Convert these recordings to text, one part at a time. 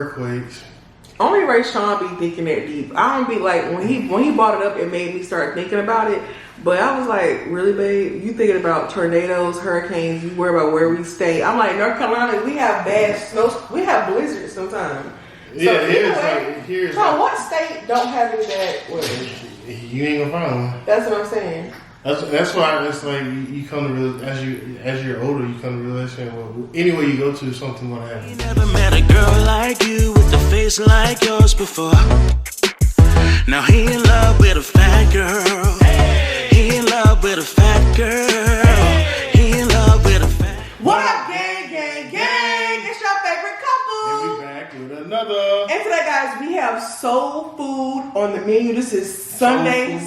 earthquakes. Only Rayshaun be thinking that deep. I don't be like, when he brought it up, it made me start thinking about it. But I was like, really, babe? You thinking about tornadoes, hurricanes? You worry about where we stay? I'm like, North Carolina, we have bad snow. We have blizzards sometimes. Yeah, so here's like, what state don't have any bad weather? You ain't gonna find one. That's what I'm saying. That's why it's like you come to realize as you're older, you come to realization. Well, anywhere you go to, something gonna happen. You never met a girl like you with a face like yours before. Now he in love with a fat girl. He in love with a fat girl. He in love with a fat. What up, gang, gang, gang? It's your favorite couple. And we back with another. And today, guys, we have soul food on the menu. This is Sunday.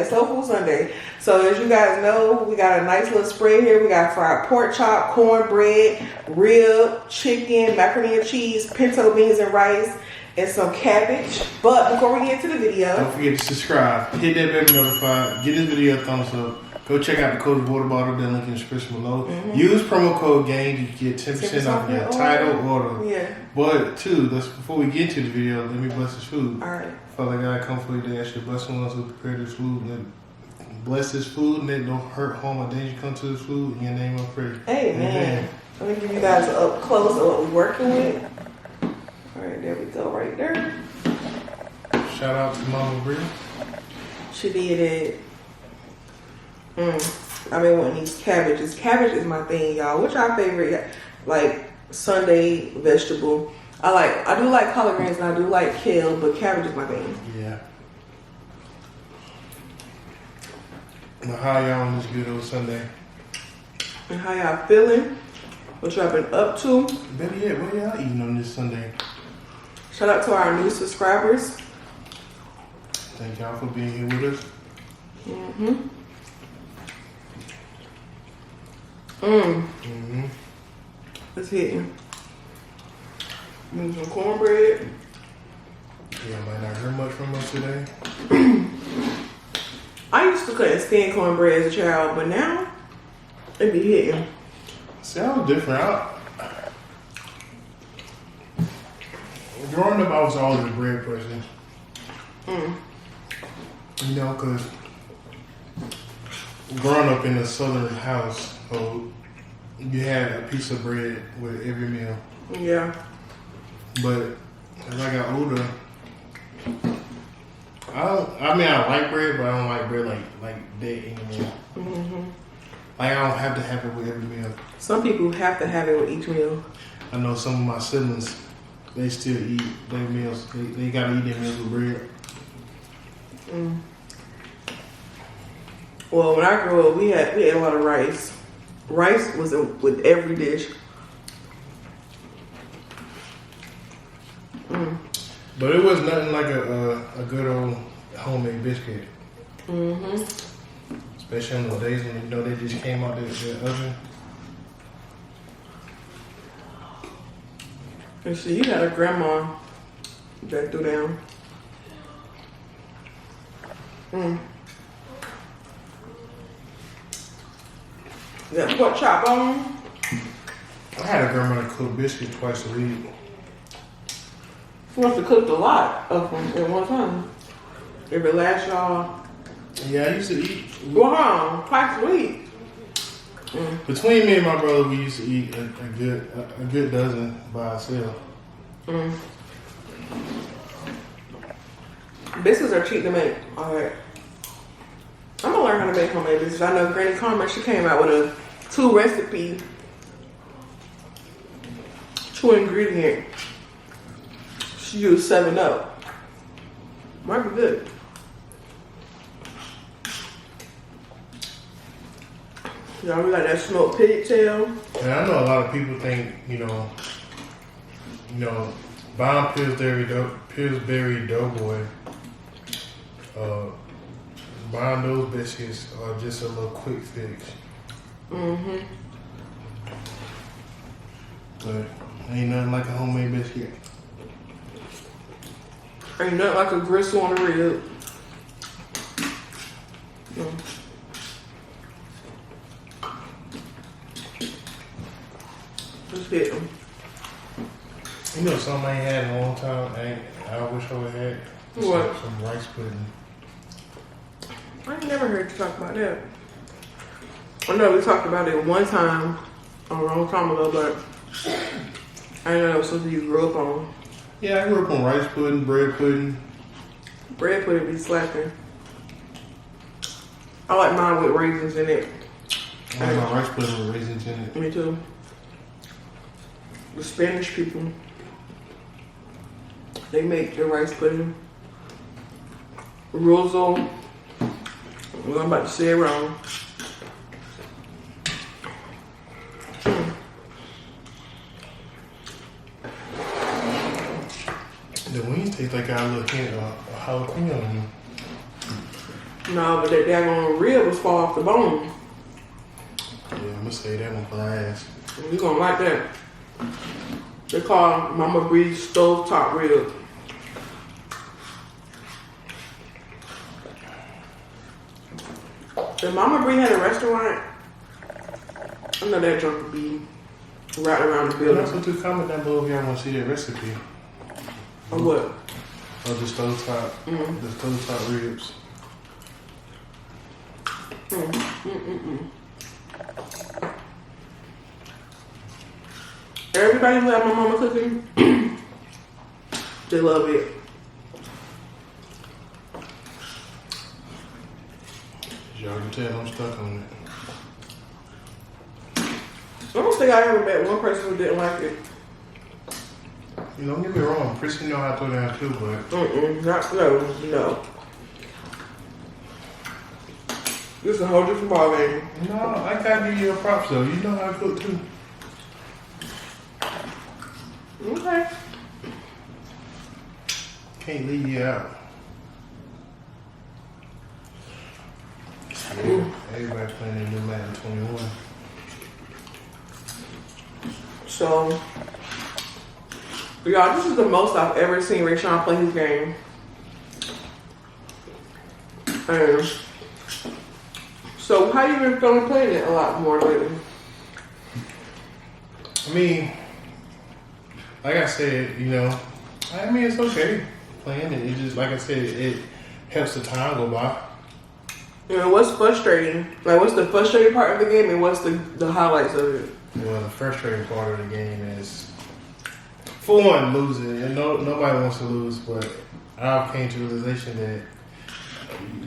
Soulful Sunday. So as you guys know, we got a nice little spread here. We got fried pork chop, cornbread, rib, chicken, macaroni and cheese, pinto beans and rice, and some cabbage. But before we get into the video, don't forget to subscribe, hit that bell notified, give this video a thumbs up. Go check out the Coach water bottle, that link in the description below. Use promo code GANG, you get 10% off your title order. Yeah. But too, before we get to the video, let me bless this food. Alright. Father God, I come for you today. I should bless the ones who prepare this food. Bless this food and let no hurt, harm, or danger come to this food. In your name I pray. Amen. Let me give you guys an up close of what we're working with. Alright, there we go, right there. Shout out to Mama Brie. She did it. I've been wanting these cabbages. Cabbage is my thing, y'all. What's your favorite, like, Sunday vegetable? I do like collard greens and I do like kale, but cabbage is my thing. Yeah. Now, how y'all on this good old Sunday? And how y'all feeling? What y'all been up to? Better yet, what y'all eating on this Sunday? Shout out to our new subscribers. Thank y'all for being here with us. Let's hit him. Some cornbread. Yeah, might not heard much from us today. I used to couldn't stand cornbread as a child, but now it be hitting. See, I was different. Growing up, I was always a bread person. You know, because growing up in a southern household, you had a piece of bread with every meal. Yeah. But as I got older, I like bread, but I don't like bread like that anymore. Like, I don't have to have it with every meal. Some people have to have it with each meal. I know some of my siblings, they still eat their meals. They gotta eat their meals with bread. Well, when I grew up, we ate a lot of rice. Rice was with every dish. But it was nothing like a good old homemade biscuit. Especially on those days when you know they just came out the oven. And see, you had a grandma that threw down. That pork chop on. I had a grandma that cooked biscuits twice a week. She must have cooked a lot of them at one time. If it lasts y'all. Yeah, I used to eat. Wow, twice a week. Between me and my brother, we used to eat a good dozen by ourselves. Biscuits are cheap to make. Alright. I'm gonna learn how to make homemade biscuits. I know Granny Karma, she came out with a 2-recipe, 2-ingredient. She used 7-Up. Might be good. Y'all, we got that smoked pigtail. And I know a lot of people think, you know, buying Pillsbury Doughboy, buying those biscuits are just a little quick fix. But ain't nothing like a homemade biscuit. Ain't nothing like a gristle on a rib. Just hit them. You know something I ain't had in a long time? I wish I would have had What? some rice pudding. I ain't never heard you talk about that. I know we talked about it one time a long time ago, but I didn't know it was something you grew up on. Yeah, I grew up on rice pudding, bread pudding. Bread pudding be slapping. I like mine with raisins in it. I like my rice pudding with raisins in it. Me too. The Spanish people, they make the rice pudding. Rosso. I'm about to say it wrong. The wings taste like I got a little hint of jalapeno on them. No, but that daggone ribs fall off the bone. Yeah, I'm gonna say that one for last. You gonna like that. They call Mama Bree's stovetop rib. If Mama Bree had a restaurant, I know that junk would be right around the And building. also, too, comment down below if y'all want to see that recipe. Or what? Of the stovetop, the stovetop ribs. Everybody who had my mama cooking, they love it. As y'all can tell, I'm stuck on it. I don't think I ever met one person who didn't like it. You know, don't get me wrong, Chrissy know how to throw down too, but No. This is a whole different ballgame. no, I gotta give you a props though. You know how to cook too. Okay. Can't leave you out. Yeah, everybody playing their new Madden 21. So, y'all, this is the most I've ever seen Rayshaun play his game. So, how you been feeling playing it a lot more lately? I mean, like I said, you know, I mean, it's okay playing it. It just, like I said, it helps the time go by. You know, what's frustrating? Like, what's the frustrating part of the game and what's the highlights of it? Well, the frustrating part of the game is, for one, losing. And nobody wants to lose, but I've came to the realization that,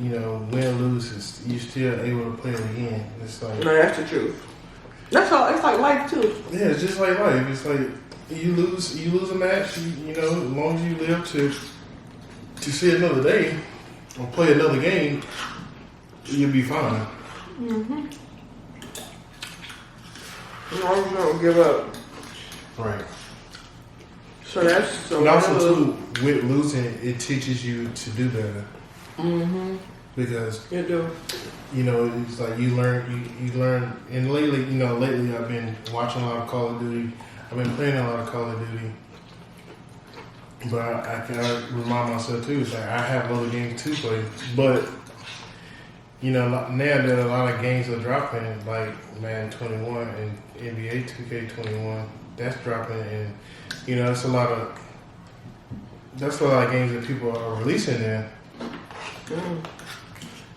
you know, win or lose, you're still able to play it again. It's like, No, that's the truth. That's all. It's like life too. yeah, it's just like life. It's like you lose a match. You know, as long as you live to see another day or play another game, you'll be fine. And I was gonna give up. Right. So that's so. And also too, with losing, it teaches you to do better. Because You do. you know, it's like you learn, and lately I've been watching a lot of Call of Duty. I've been playing a lot of Call of Duty. But I can remind myself too, it's like I have other games to play. But, you know, now that a lot of games are dropping, like Madden 21 and NBA 2K21, that's dropping, and, you know, that's a lot of games that people are releasing there.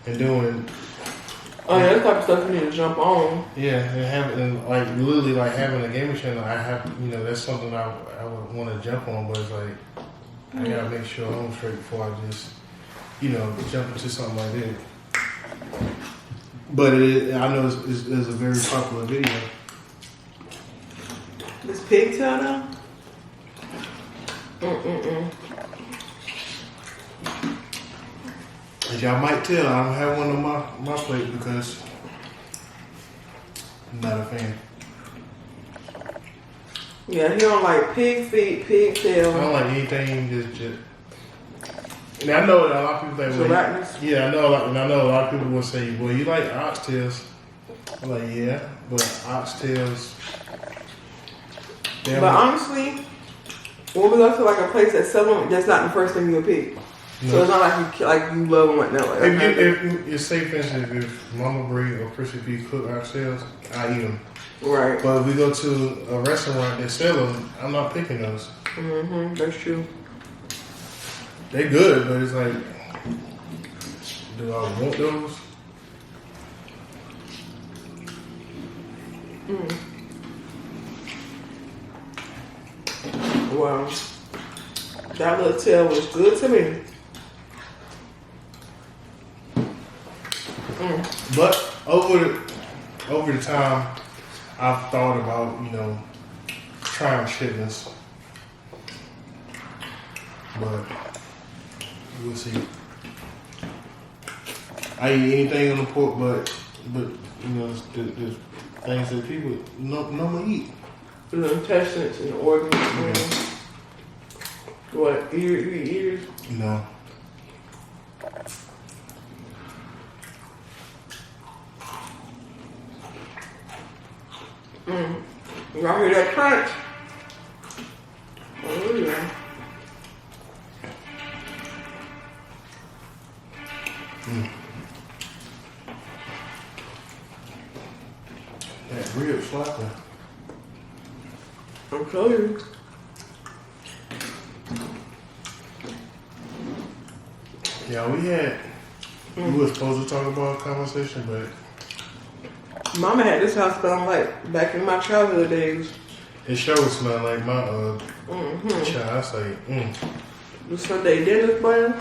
And doing, Oh yeah, that type of stuff you need to jump on. yeah, and having, like, literally, like, having a gaming channel, I have, you know, that's something I would want to jump on, but it's like, I gotta make sure I'm straight before I just, you know, jump into something like that. But I know it's a very popular video. This pigtail though? As y'all might tell, I don't have one on my plate because I'm not a fan. Yeah, he don't like pig feet, pigtail. I don't like anything just. And I know that a lot of people think, Gelatinous? yeah, I know a lot of people will say, well, you like oxtails. I'm like, yeah, but oxtails. But honestly, when we go to like a place that sells them, that's not the first thing you'll pick. No. So it's not like you love them like that. Like, If it's safe, for instance, if Mama Brie or Chrissy P cook oxtails, I eat them. right. But if we go to a restaurant that sell them, I'm not picking those. That's true. They good, but it's like, do I want those? Wow. That little tail was good to me. But over the time, I've thought about, trying chitlins. But we'll see. I eat anything on the pork, but the things that people normally eat. The intestines and the organs. What? Ears? No. Y'all hear that crunch? Oh yeah. That rib slapping. I'm telling you. Yeah, we were supposed to talk about a conversation, but Mama had this house smelling like back in my childhood days. it sure smelled like my child. I say, The Sunday dinner plan.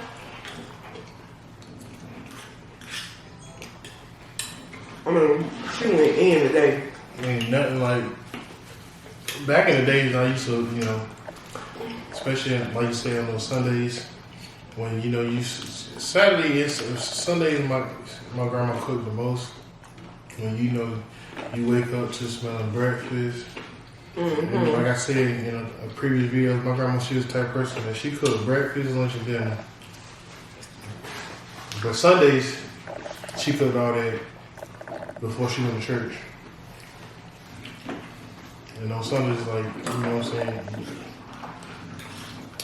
I mean, she went in today. ain't nothing like back in the days. I used to, especially like you say on those Sundays when Sundays my grandma cooked the most. When you wake up to smelling breakfast. And like I said in a previous video, my grandma, she was the type of person that she cooked breakfast, lunch, and dinner. But Sundays, she cooked all that before she went to church. And on Sundays, like, you know what I'm saying,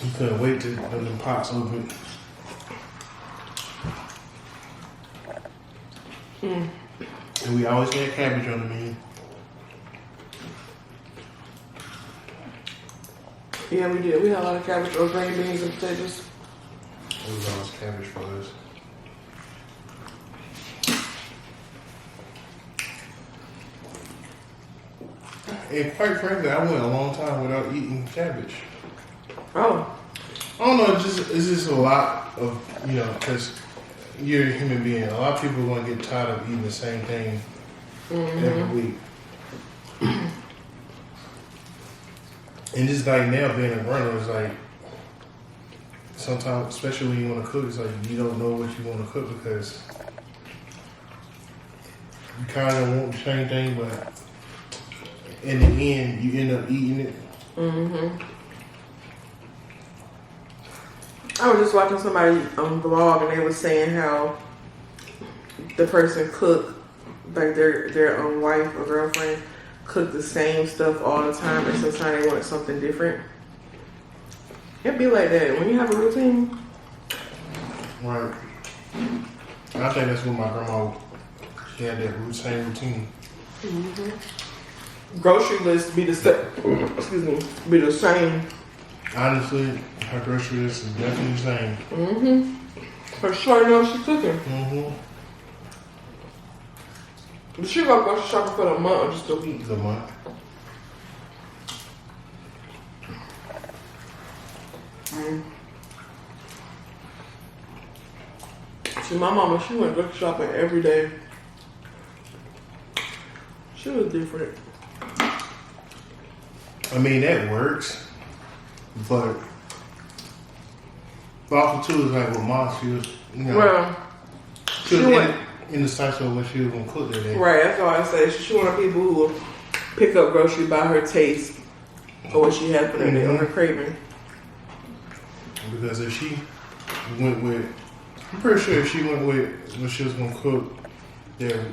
you couldn't wait till them pots open. And we always had cabbage on the menu. Yeah, we did. We had a lot of cabbage or green beans and potatoes. It was always cabbage for us. And quite frankly, I went a long time without eating cabbage. Oh. I don't know, it's just a lot of, because you're a human being. A lot of people are going to get tired of eating the same thing every week. And just like now being a runner, it's like sometimes, especially when you want to cook, it's like you don't know what you want to cook because you kind of want the same thing, but in the end, you end up eating it. I was just watching somebody on vlog and they were saying how the person cooked, like their own wife or girlfriend cooked the same stuff all the time, and sometimes they wanted something different. It'd be like that when you have a routine. Right. I think that's what my grandma, she had that same routine. Grocery list be the same. Honestly, her grocery list is definitely the same. For sure knows she's cooking. But she go grocery shopping for the month or just a week? The month. See, my mama, she went grocery shopping every day. She was different. I mean, that works, but also too is like with mom, she was, Well, she was indecisive of what she was gonna cook that day. right, that's all I say. She one of the people who will pick up grocery by her taste or what she had for that day or her craving. Because if she went with, I'm pretty sure if she went with what she was gonna cook,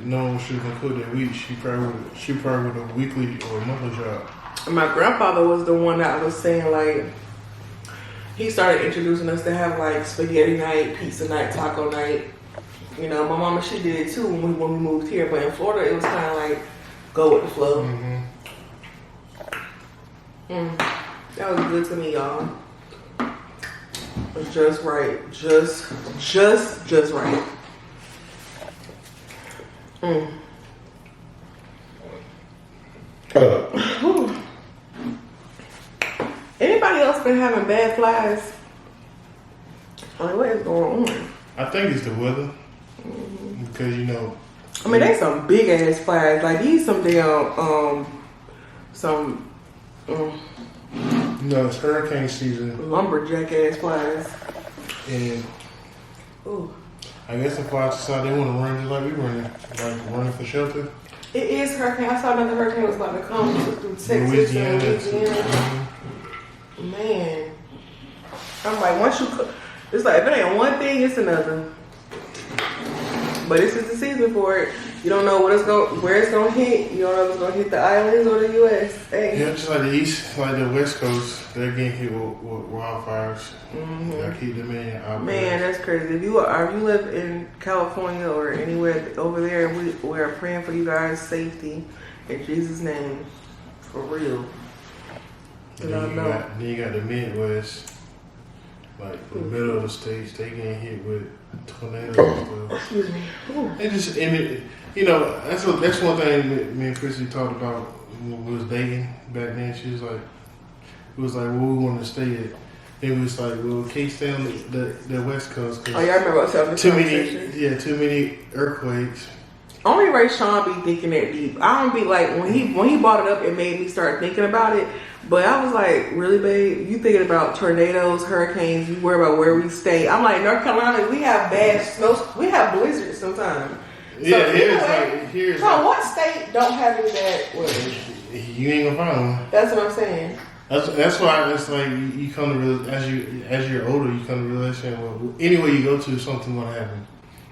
knowing what she was gonna cook that week, she probably would have weekly or monthly job. And my grandfather was the one that was saying, like, he started introducing us to have like spaghetti night, pizza night, taco night. My mama, she did it too when we moved here, but in Florida it was kind of like go with the flow. That was good to me, y'all. It was just right. Just right. Anybody else been having bad flies? Like, what is going on? I think it's the weather. Because, you know. I mean, they some big ass flies. Like, these some damn, You know, it's hurricane season. lumberjack ass flies. And Ooh. I guess the flies decide they want to run just like we running. Like, running for shelter. It is hurricane. I saw another hurricane was about to come through Texas and Louisiana. Louisiana. Man. I'm like, once you cook, it's like, if it ain't one thing, it's another. But this is the season for it. You don't know where it's gonna hit. You don't know if it's gonna hit the islands or the U.S. Hey. Yeah, just like the East, like the West Coast, they're getting hit with wildfires. Gotta keep them in out. Man, that's crazy. If you live in California or anywhere over there, we are praying for you guys' safety in Jesus' name, for real. Then you got the Midwest, like the middle of the states, they getting hit with tornadoes and stuff. Excuse me. Ooh. It just, and it, you know, that's one thing me and Chrissy talked about when we was dating back then. She was like, it was like where we wanted to stay at. It was like, well, we can't stay on the West Coast. Oh, y'all remember us having this conversation? Too many earthquakes. Only Rayshaun be thinking that deep. I don't be like, when he brought it up, it made me start thinking about it. But I was like, really, babe? You thinking about tornadoes, hurricanes? You worry about where we stay? I'm like, North Carolina, we have bad snow. We have blizzards sometimes. Yeah, here's so what state don't have any bad weather? You ain't gonna find one. That's what I'm saying. That's why it's like you come to realize, as you're older, you come to realization, well, anywhere you go to, something's gonna happen.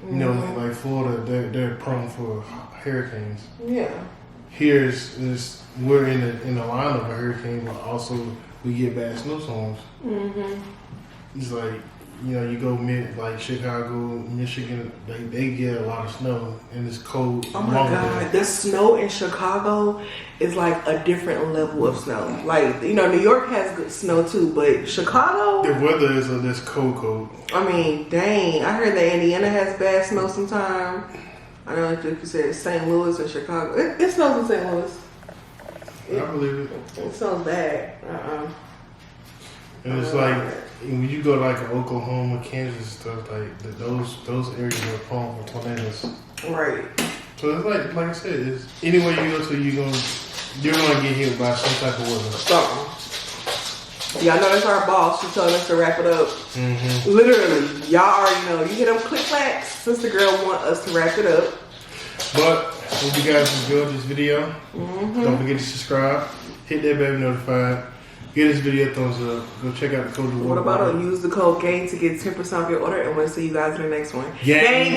You know, like Florida, they're prone for hurricanes. Yeah. Here is we're in the line of a hurricane, but also we get bad snowstorms. It's like, you know, you go like Chicago, Michigan, they get a lot of snow and it's cold. Oh my God, the snow in Chicago is like a different level of snow. Like, you know, New York has good snow too, but Chicago, the weather is this cold. I mean, dang, I heard that Indiana has bad snow sometime. I know, like you said, St. Louis and Chicago. It snows in St. Louis. I believe it. It snows bad. And it's like when you go like Oklahoma, Kansas, and stuff like those areas are prone for tornadoes. Right. So it's like I said, it's anywhere you go to, you're gonna get hit by some type of weather. Something. Y'all know that's our boss. She told us to wrap it up. Literally, y'all already know. You hear them click clacks. Sister girl want us to wrap it up. But hope you guys enjoyed this video. Don't forget to subscribe. Hit that baby notified. Give this video a thumbs up. Go check out the code. What about use the code GANG to get 10% off your order? And we'll see you guys in the next one. Gang.